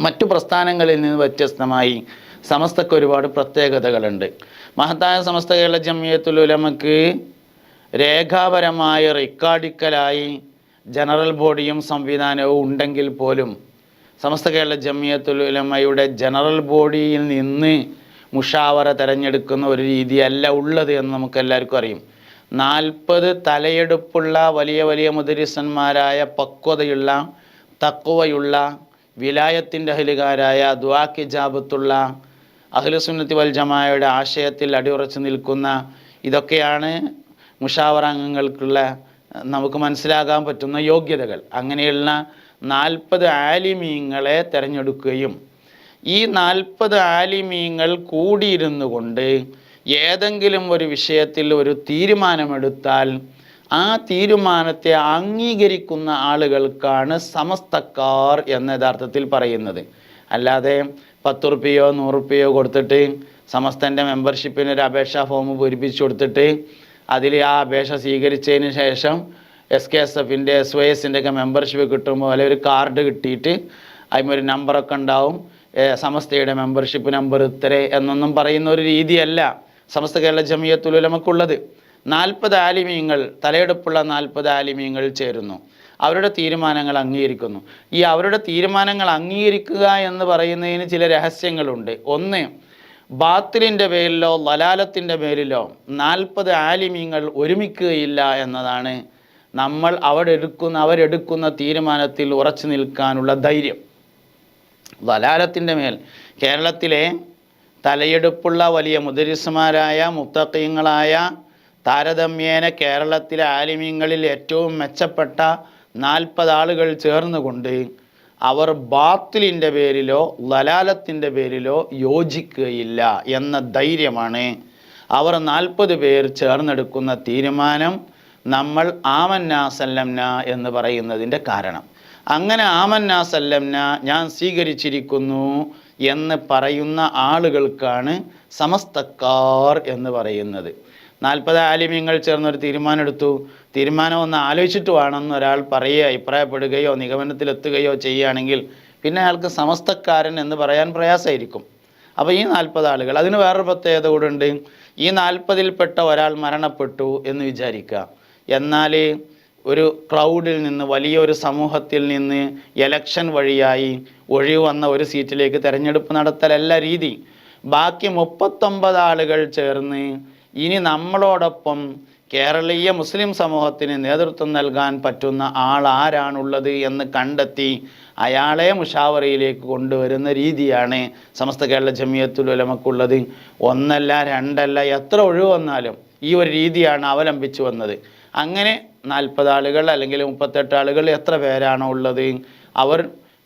മറ്റു പ്രസ്ഥാനങ്ങളിൽ നിന്ന് വ്യത്യസ്തമായി സമസ്തക്ക് ഒരുപാട് പ്രത്യേകതകളുണ്ട്. മഹത്തായ സമസ്ത കേരള ജംഇയ്യത്തുൽ ഉലമക്ക് രേഖാപരമായ റിക്കാർഡിക്കലായി ജനറൽ ബോഡിയും സംവിധാനവും ഉണ്ടെങ്കിൽ പോലും സമസ്ത കേരള ജംഇയ്യത്തുൽ ഉലമയുടെ ജനറൽ ബോഡിയിൽ നിന്ന് മുഷാവറ തിരഞ്ഞെടുക്കുന്ന ഒരു രീതിയല്ല ഉള്ളത് എന്ന് നമുക്കെല്ലാവർക്കും അറിയും. 40 തലയെടുപ്പുള്ള വലിയ വലിയ മുദരിസന്മാരായ പക്വതയുള്ള തഖ്വയുള്ള വിലായത്തിൻ്റെ അഹ്ലുകാരായ ദുആക്ക് ഇജാബത്തുള്ള അഹ്ലുസുന്നത്തി വൽ ജമാഅയുടെ ആശയത്തിൽ അടിയുറച്ചു നിൽക്കുന്ന ഇതൊക്കെയാണ് മുഷാവറ അംഗങ്ങൾക്കുള്ള നമുക്ക് മനസ്സിലാകാൻ പറ്റുന്ന യോഗ്യതകൾ. അങ്ങനെയുള്ള 40 ആലിമീങ്ങളെ തിരഞ്ഞെടുക്കുകയും ഈ 40 ആലിമീങ്ങൾ കൂടിയിരുന്നു കൊണ്ട് ഏതെങ്കിലും ഒരു വിഷയത്തിൽ ഒരു തീരുമാനമെടുത്താൽ ആ തീരുമാനത്തെ അംഗീകരിക്കുന്ന ആളുകൾക്കാണ് സമസ്തക്കാർ എന്ന യഥാർത്ഥത്തിൽ പറയുന്നത്. അല്ലാതെ 10 റുപ്യയോ 100 റുപ്യയോ കൊടുത്തിട്ട് സമസ്തൻ്റെ മെമ്പർഷിപ്പിന് ഒരു അപേക്ഷാ ഫോം പൂരിപ്പിച്ചു കൊടുത്തിട്ട് അതിൽ ആ അപേക്ഷ സ്വീകരിച്ചതിന് ശേഷം SKSF-ൻ്റെ SYS-ൻ്റെ ഒക്കെ മെമ്പർഷിപ്പ് കിട്ടുമ്പോൾ അല്ലെങ്കിൽ ഒരു കാർഡ് കിട്ടിയിട്ട് അതിമൊരു നമ്പറൊക്കെ ഉണ്ടാവും, സമസ്തയുടെ മെമ്പർഷിപ്പ് നമ്പർ ഇത്ര എന്നൊന്നും പറയുന്ന ഒരു രീതിയല്ല സമസ്ത കേരള ജംഇയ്യത്തുൽ ഉലമക്കുള്ളത്. 40 ആലിമീങ്ങൾ, തലയെടുപ്പുള്ള 40 ആലിമീങ്ങൾ ചേരുന്നു, അവരുടെ തീരുമാനങ്ങൾ അംഗീകരിക്കുന്നു. ഈ അവരുടെ തീരുമാനങ്ങൾ അംഗീകരിക്കുക എന്ന് പറയുന്നതിന് ചില രഹസ്യങ്ങളുണ്ട്. ഒന്ന്, ബാത്തിലിൻ്റെ പേരിലോ ലലാലത്തിൻ്റെ പേരിലോ 40 ആലിമീങ്ങൾ ഒരുമിക്കുകയില്ല എന്നതാണ് നമ്മൾ അവരെടുക്കുന്ന തീരുമാനത്തിൽ ഉറച്ചു നിൽക്കാനുള്ള ധൈര്യം. ലലാലത്തിൻ്റെ മേൽ കേരളത്തിലെ തലയെടുപ്പുള്ള വലിയ മുദരിസ്മാരായ മുത്തഖീങ്ങളായ താരതമ്യേന കേരളത്തിലെ ആലിമീങ്ങളിൽ ഏറ്റവും മെച്ചപ്പെട്ട 40 ആളുകൾ ചേർന്നുകൊണ്ട് അവർ ബാത്തിലിൻ്റെ പേരിലോ ലലാലത്തിൻ്റെ പേരിലോ യോജിക്കുകയില്ല എന്ന ധൈര്യമാണ് അവർ 40 പേർ ചേർന്നെടുക്കുന്ന തീരുമാനം നമ്മൾ ആമന്ന സല്ലംന എന്ന് പറയുന്നതിൻ്റെ കാരണം. അങ്ങനെ ആമന്ന സല്ലംന, ഞാൻ സ്വീകരിച്ചിരിക്കുന്നു എന്ന് പറയുന്ന ആളുകൾക്കാണ് സമസ്തക്കാർ എന്ന് പറയുന്നത്. 40 ആലിമീങ്ങൾ ചേർന്നൊരു തീരുമാനം എടുത്തു, തീരുമാനം ഒന്ന് ആലോചിച്ചിട്ട് വേണമെന്ന് ഒരാൾ പറയുകയോ അഭിപ്രായപ്പെടുകയോ നിഗമനത്തിലെത്തുകയോ ചെയ്യുകയാണെങ്കിൽ പിന്നെ അയാൾക്ക് സമസ്തക്കാരൻ എന്ന് പറയാൻ പ്രയാസമായിരിക്കും. അപ്പോൾ ഈ 40 ആളുകൾ, അതിന് വേറൊരു പ്രത്യേകത കൂടെ ഉണ്ട്. ഈ 40-ൽപ്പെട്ട ഒരാൾ മരണപ്പെട്ടു എന്ന് വിചാരിക്കുക, എന്നാൽ ഒരു ക്രൗഡിൽ നിന്ന്, വലിയൊരു സമൂഹത്തിൽ നിന്ന് എലക്ഷൻ വഴിയായി ഒഴിവ് വന്ന ഒരു സീറ്റിലേക്ക് തിരഞ്ഞെടുപ്പ് നടത്തലല്ല രീതി. ബാക്കി 39 ആളുകൾ ചേർന്ന് ഇനി നമ്മളോടൊപ്പം കേരളീയ മുസ്ലിം സമൂഹത്തിന് നേതൃത്വം നൽകാൻ പറ്റുന്ന ആൾ ആരാണുള്ളത് എന്ന് കണ്ടെത്തി അയാളെ മുഷാവറയിലേക്ക് കൊണ്ടുവരുന്ന രീതിയാണ് സമസ്ത കേരള ജംഇയ്യത്തുൽ ഉലമക്കുള്ളത്. 1 അല്ല 2 അല്ല, എത്ര ഒഴിവ് വന്നാലും ഈ ഒരു രീതിയാണ് അവലംബിച്ചു വന്നത്. അങ്ങനെ 40 ആളുകൾ അല്ലെങ്കിൽ 38 ആളുകൾ, എത്ര പേരാണോ ഉള്ളത്, അവർ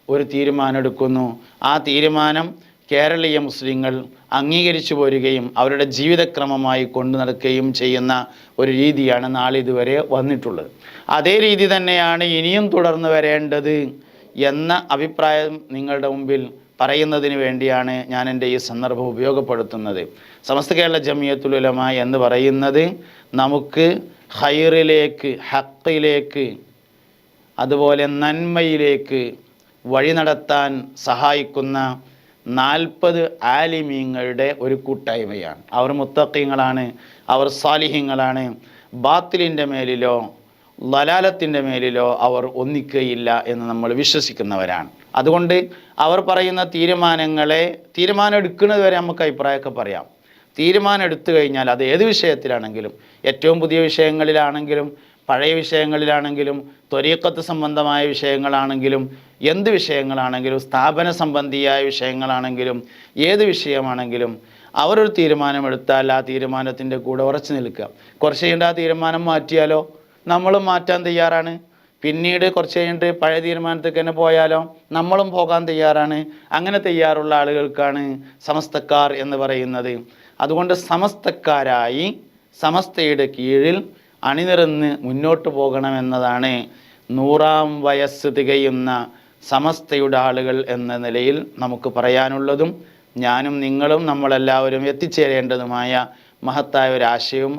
ഒരു തീരുമാനം എടുക്കുന്നു. ആ തീരുമാനം കേരളീയ മുസ്ലിങ്ങൾ അംഗീകരിച്ചു പോരുകയും അവരുടെ ജീവിതക്രമമായി കൊണ്ടു നടക്കുകയും ചെയ്യുന്ന ഒരു രീതിയാണ് നാളിതുവരെ വന്നിട്ടുള്ളത്. അതേ രീതി തന്നെയാണ് ഇനിയും തുടർന്ന് വരേണ്ടത് എന്ന അഭിപ്രായം നിങ്ങളുടെ മുമ്പിൽ പറയുന്നതിന് വേണ്ടിയാണ് ഞാൻ എൻ്റെ ഈ സന്ദർഭം ഉപയോഗപ്പെടുത്തുന്നത്. സമസ്ത കേരള ജംഇയ്യത്തുൽ ഉലമ എന്ന് പറയുന്നത് നമുക്ക് ഖൈറിലേക്ക്, ഹക്കിലേക്ക്, അതുപോലെ നന്മയിലേക്ക് വഴി നടത്താൻ സഹായിക്കുന്ന 40 ആലിമീങ്ങളുടെ ഒരു കൂട്ടായ്മയാണ്. അവർ മുത്തഖീങ്ങളാണ്, അവർ സാലിഹീങ്ങളാണ്. ബാത്തിലിൻ്റെ മേലിലോ ലലാലത്തിൻ്റെ മേലിലോ അവർ ഒന്നിക്കുകയില്ല എന്ന് നമ്മൾ വിശ്വസിക്കുന്നവരാണ്. അതുകൊണ്ട് അവർ പറയുന്ന തീരുമാനം എടുക്കുന്നത് വരെ നമുക്ക് അഭിപ്രായമൊക്കെ പറയാം. തീരുമാനം എടുത്തു കഴിഞ്ഞാൽ അത് ഏത് വിഷയത്തിലാണെങ്കിലും, ഏറ്റവും പുതിയ വിഷയങ്ങളിലാണെങ്കിലും പഴയ വിഷയങ്ങളിലാണെങ്കിലും ത്വരീഖത്ത് സംബന്ധമായ വിഷയങ്ങളാണെങ്കിലും എന്ത് വിഷയങ്ങളാണെങ്കിലും സ്ഥാപന സംബന്ധിയായ വിഷയങ്ങളാണെങ്കിലും ഏത് വിഷയമാണെങ്കിലും അവരൊരു തീരുമാനമെടുത്താൽ ആ തീരുമാനത്തിൻ്റെ കൂടെ ഉറച്ചു നിൽക്കുക. കുറച്ച് കഴിഞ്ഞിട്ട് ആ തീരുമാനം മാറ്റിയാലോ നമ്മളും മാറ്റാൻ തയ്യാറാണ്. പിന്നീട് കുറച്ച് കഴിഞ്ഞിട്ട് പഴയ തീരുമാനത്തേക്ക് തന്നെ പോയാലോ നമ്മളും പോകാൻ തയ്യാറാണ്. അങ്ങനെ തയ്യാറുള്ള ആളുകൾക്കാണ് സമസ്തക്കാർ എന്ന് പറയുന്നത്. അതുകൊണ്ട് സമസ്തക്കാരായി സമസ്തയുടെ കീഴിൽ അണിനിരന്ന് മുന്നോട്ട് പോകണമെന്നതാണ് 100-ാം വയസ്സ് തികയുന്ന സമസ്തയുടെ ആളുകൾ എന്ന നിലയിൽ നമുക്ക് പറയാനുള്ളതും ഞാനും നിങ്ങളും നമ്മളെല്ലാവരും എത്തിച്ചേരേണ്ടതുമായ മഹത്തായ ഒരാശയവും